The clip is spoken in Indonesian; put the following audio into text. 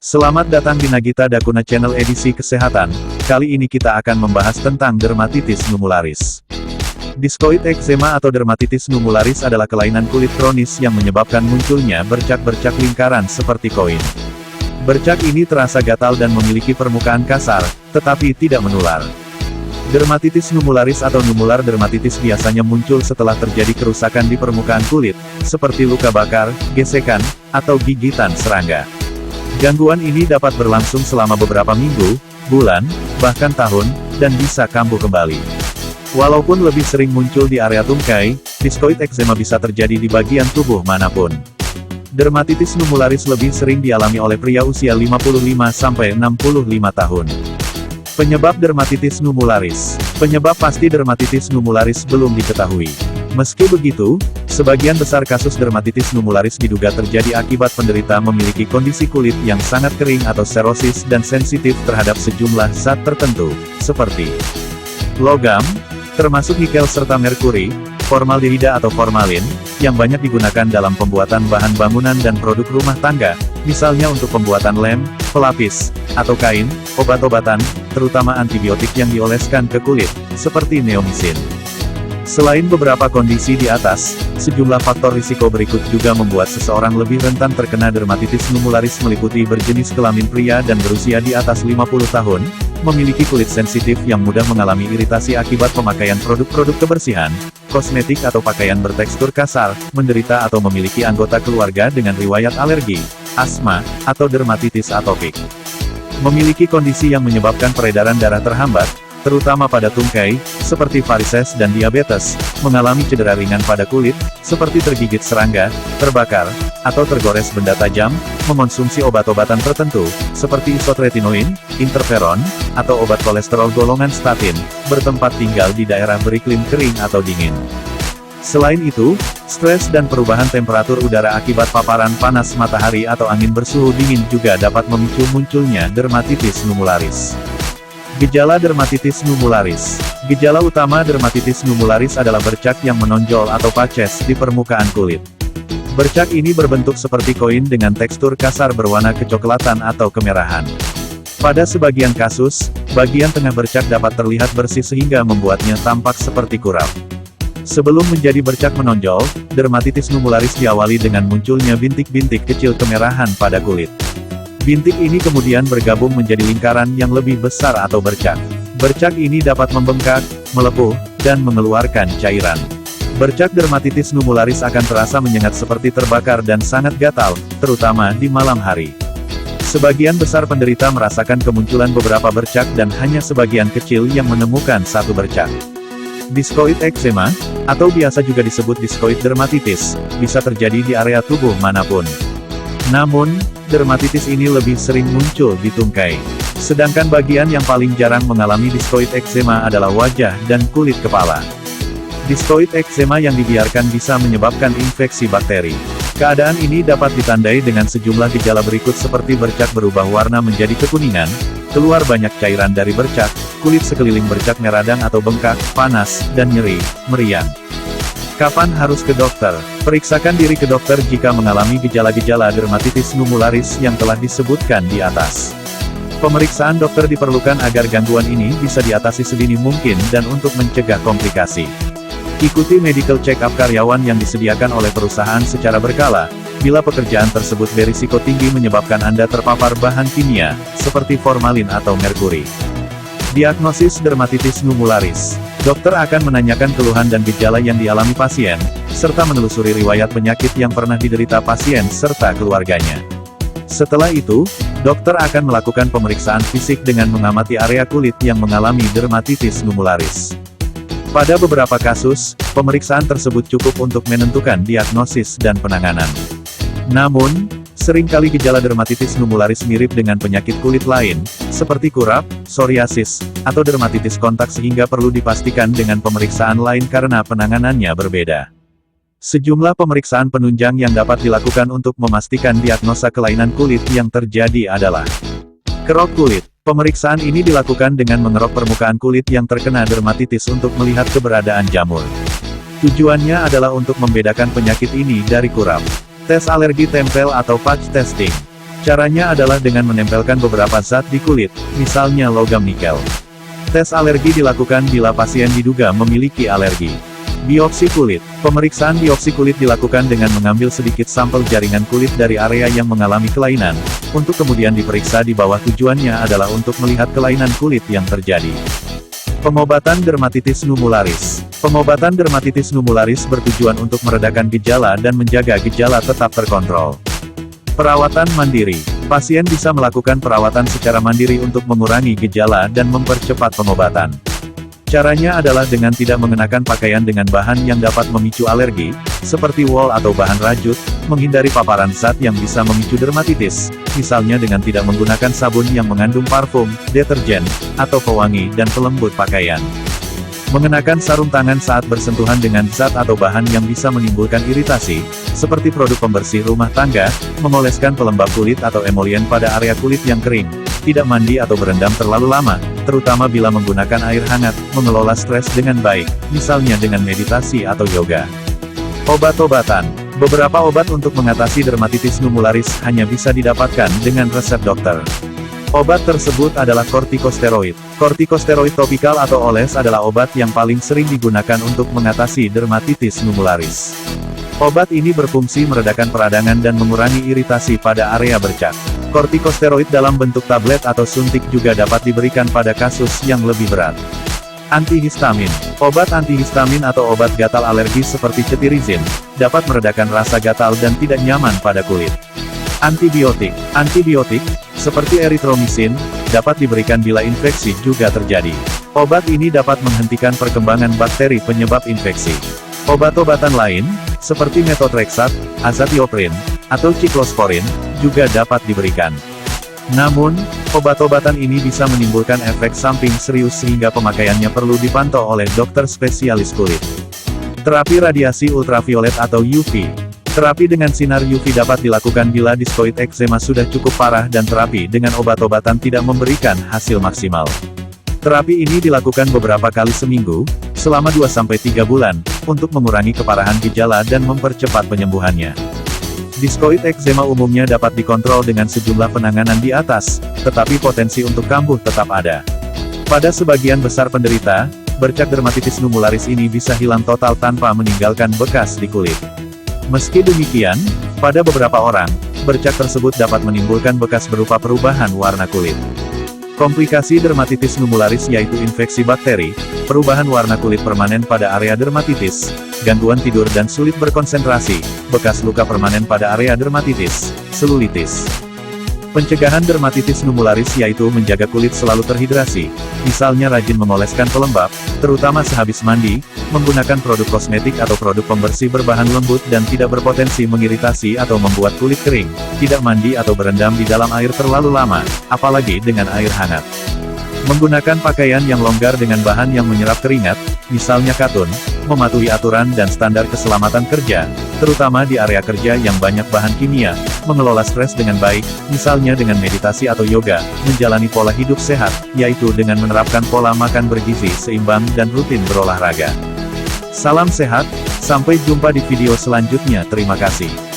Selamat datang di Nagita Dakuna Channel edisi kesehatan. Kali ini kita akan membahas tentang dermatitis numularis. Diskoid eksema atau dermatitis numularis adalah kelainan kulit kronis yang menyebabkan munculnya bercak-bercak lingkaran seperti koin. Bercak ini terasa gatal dan memiliki permukaan kasar, tetapi tidak menular. Dermatitis numularis atau numular dermatitis biasanya muncul setelah terjadi kerusakan di permukaan kulit, seperti luka bakar, gesekan, atau gigitan serangga. Gangguan ini dapat berlangsung selama beberapa minggu, bulan, bahkan tahun, dan bisa kambuh kembali. Walaupun lebih sering muncul di area tungkai, diskoid eksema bisa terjadi di bagian tubuh manapun. Dermatitis numularis lebih sering dialami oleh pria usia 55-65 tahun. Penyebab dermatitis numularis. Penyebab pasti dermatitis numularis belum diketahui. Meski begitu, sebagian besar kasus dermatitis numularis diduga terjadi akibat penderita memiliki kondisi kulit yang sangat kering atau serosis dan sensitif terhadap sejumlah zat tertentu, seperti logam, termasuk nikel serta merkuri, formaldehida atau formalin, yang banyak digunakan dalam pembuatan bahan bangunan dan produk rumah tangga, misalnya untuk pembuatan lem, pelapis, atau kain, obat-obatan, terutama antibiotik yang dioleskan ke kulit, seperti neomycin. Selain beberapa kondisi di atas, sejumlah faktor risiko berikut juga membuat seseorang lebih rentan terkena dermatitis numularis meliputi berjenis kelamin pria dan berusia di atas 50 tahun, memiliki kulit sensitif yang mudah mengalami iritasi akibat pemakaian produk-produk kebersihan, kosmetik atau pakaian bertekstur kasar, menderita atau memiliki anggota keluarga dengan riwayat alergi, asma, atau dermatitis atopik. Memiliki kondisi yang menyebabkan peredaran darah terhambat, terutama pada tungkai, seperti varises dan diabetes, mengalami cedera ringan pada kulit, seperti tergigit serangga, terbakar, atau tergores benda tajam, mengonsumsi obat-obatan tertentu, seperti isotretinoin, interferon, atau obat kolesterol golongan statin, bertempat tinggal di daerah beriklim kering atau dingin. Selain itu, stres dan perubahan temperatur udara akibat paparan panas matahari atau angin bersuhu dingin juga dapat memicu munculnya dermatitis numularis. Gejala dermatitis numularis. Gejala utama dermatitis numularis adalah bercak yang menonjol atau patches di permukaan kulit. Bercak ini berbentuk seperti koin dengan tekstur kasar berwarna kecoklatan atau kemerahan. Pada sebagian kasus, bagian tengah bercak dapat terlihat bersih sehingga membuatnya tampak seperti kurap. Sebelum menjadi bercak menonjol, dermatitis numularis diawali dengan munculnya bintik-bintik kecil kemerahan pada kulit. Bintik ini kemudian bergabung menjadi lingkaran yang lebih besar atau bercak. Bercak ini dapat membengkak, melepuh, dan mengeluarkan cairan. Bercak dermatitis numularis akan terasa menyengat seperti terbakar dan sangat gatal, terutama di malam hari. Sebagian besar penderita merasakan kemunculan beberapa bercak dan hanya sebagian kecil yang menemukan satu bercak. Diskoid eksema, atau biasa juga disebut diskoid dermatitis, bisa terjadi di area tubuh manapun. Namun, dermatitis ini lebih sering muncul di tungkai. Sedangkan bagian yang paling jarang mengalami diskoid eksema adalah wajah dan kulit kepala. Diskoid eksema yang dibiarkan bisa menyebabkan infeksi bakteri. Keadaan ini dapat ditandai dengan sejumlah gejala berikut seperti bercak berubah warna menjadi kekuningan, keluar banyak cairan dari bercak, kulit sekeliling bercak meradang atau bengkak, panas, dan nyeri, meriang. Kapan harus ke dokter? Periksakan diri ke dokter jika mengalami gejala-gejala dermatitis numularis yang telah disebutkan di atas. Pemeriksaan dokter diperlukan agar gangguan ini bisa diatasi sedini mungkin dan untuk mencegah komplikasi. Ikuti medical check-up karyawan yang disediakan oleh perusahaan secara berkala, bila pekerjaan tersebut berisiko tinggi menyebabkan Anda terpapar bahan kimia, seperti formalin atau merkuri. Diagnosis dermatitis numularis. Dokter akan menanyakan keluhan dan gejala yang dialami pasien, serta menelusuri riwayat penyakit yang pernah diderita pasien serta keluarganya. Setelah itu, dokter akan melakukan pemeriksaan fisik dengan mengamati area kulit yang mengalami dermatitis numularis. Pada beberapa kasus, pemeriksaan tersebut cukup untuk menentukan diagnosis dan penanganan. Namun, seringkali gejala dermatitis numularis mirip dengan penyakit kulit lain, seperti kurap, psoriasis, atau dermatitis kontak sehingga perlu dipastikan dengan pemeriksaan lain karena penanganannya berbeda. Sejumlah pemeriksaan penunjang yang dapat dilakukan untuk memastikan diagnosa kelainan kulit yang terjadi adalah kerok kulit. Pemeriksaan ini dilakukan dengan mengerok permukaan kulit yang terkena dermatitis untuk melihat keberadaan jamur. Tujuannya adalah untuk membedakan penyakit ini dari kurap. Tes alergi tempel atau patch testing. Caranya adalah dengan menempelkan beberapa zat di kulit, misalnya logam nikel. Tes alergi dilakukan bila pasien diduga memiliki alergi. Biopsi kulit. Pemeriksaan biopsi kulit dilakukan dengan mengambil sedikit sampel jaringan kulit dari area yang mengalami kelainan, untuk kemudian diperiksa di bawah. Tujuannya adalah untuk melihat kelainan kulit yang terjadi. Pengobatan dermatitis numularis. Pengobatan dermatitis numularis bertujuan untuk meredakan gejala dan menjaga gejala tetap terkontrol. Perawatan mandiri. Pasien bisa melakukan perawatan secara mandiri untuk mengurangi gejala dan mempercepat pengobatan. Caranya adalah dengan tidak mengenakan pakaian dengan bahan yang dapat memicu alergi, seperti wol atau bahan rajut, menghindari paparan zat yang bisa memicu dermatitis, misalnya dengan tidak menggunakan sabun yang mengandung parfum, deterjen, atau pewangi dan pelembut pakaian. Mengenakan sarung tangan saat bersentuhan dengan zat atau bahan yang bisa menimbulkan iritasi, seperti produk pembersih rumah tangga, mengoleskan pelembab kulit atau emolien pada area kulit yang kering, tidak mandi atau berendam terlalu lama, terutama bila menggunakan air hangat, mengelola stres dengan baik, misalnya dengan meditasi atau yoga. Obat-obatan. Beberapa obat untuk mengatasi dermatitis numularis hanya bisa didapatkan dengan resep dokter. Obat tersebut adalah kortikosteroid. Kortikosteroid topikal atau oles adalah obat yang paling sering digunakan untuk mengatasi dermatitis numularis. Obat ini berfungsi meredakan peradangan dan mengurangi iritasi pada area bercak. Kortikosteroid dalam bentuk tablet atau suntik juga dapat diberikan pada kasus yang lebih berat. Antihistamin. Obat antihistamin atau obat gatal alergi seperti cetirizin, dapat meredakan rasa gatal dan tidak nyaman pada kulit. Antibiotik. Antibiotik, seperti eritromisin, dapat diberikan bila infeksi juga terjadi. Obat ini dapat menghentikan perkembangan bakteri penyebab infeksi. Obat-obatan lain, seperti methotrexat, azathioprine, atau cyclosporin, juga dapat diberikan. Namun, obat-obatan ini bisa menimbulkan efek samping serius sehingga pemakaiannya perlu dipantau oleh dokter spesialis kulit. Terapi radiasi ultraviolet atau UV. Terapi dengan sinar UV dapat dilakukan bila diskoid eksema sudah cukup parah dan terapi dengan obat-obatan tidak memberikan hasil maksimal. Terapi ini dilakukan beberapa kali seminggu, selama 2-3 bulan, untuk mengurangi keparahan gejala dan mempercepat penyembuhannya. Diskoid eksema umumnya dapat dikontrol dengan sejumlah penanganan di atas, tetapi potensi untuk kambuh tetap ada. Pada sebagian besar penderita, bercak dermatitis numularis ini bisa hilang total tanpa meninggalkan bekas di kulit. Meski demikian, pada beberapa orang, bercak tersebut dapat menimbulkan bekas berupa perubahan warna kulit. Komplikasi dermatitis numularis yaitu infeksi bakteri, perubahan warna kulit permanen pada area dermatitis, gangguan tidur dan sulit berkonsentrasi, bekas luka permanen pada area dermatitis, selulitis. Pencegahan dermatitis numularis yaitu menjaga kulit selalu terhidrasi, misalnya rajin mengoleskan pelembab, terutama sehabis mandi, menggunakan produk kosmetik atau produk pembersih berbahan lembut dan tidak berpotensi mengiritasi atau membuat kulit kering, tidak mandi atau berendam di dalam air terlalu lama, apalagi dengan air hangat. Menggunakan pakaian yang longgar dengan bahan yang menyerap keringat, misalnya katun, mematuhi aturan dan standar keselamatan kerja, terutama di area kerja yang banyak bahan kimia, mengelola stres dengan baik, misalnya dengan meditasi atau yoga, menjalani pola hidup sehat, yaitu dengan menerapkan pola makan bergizi seimbang dan rutin berolahraga. Salam sehat, sampai jumpa di video selanjutnya. Terima kasih.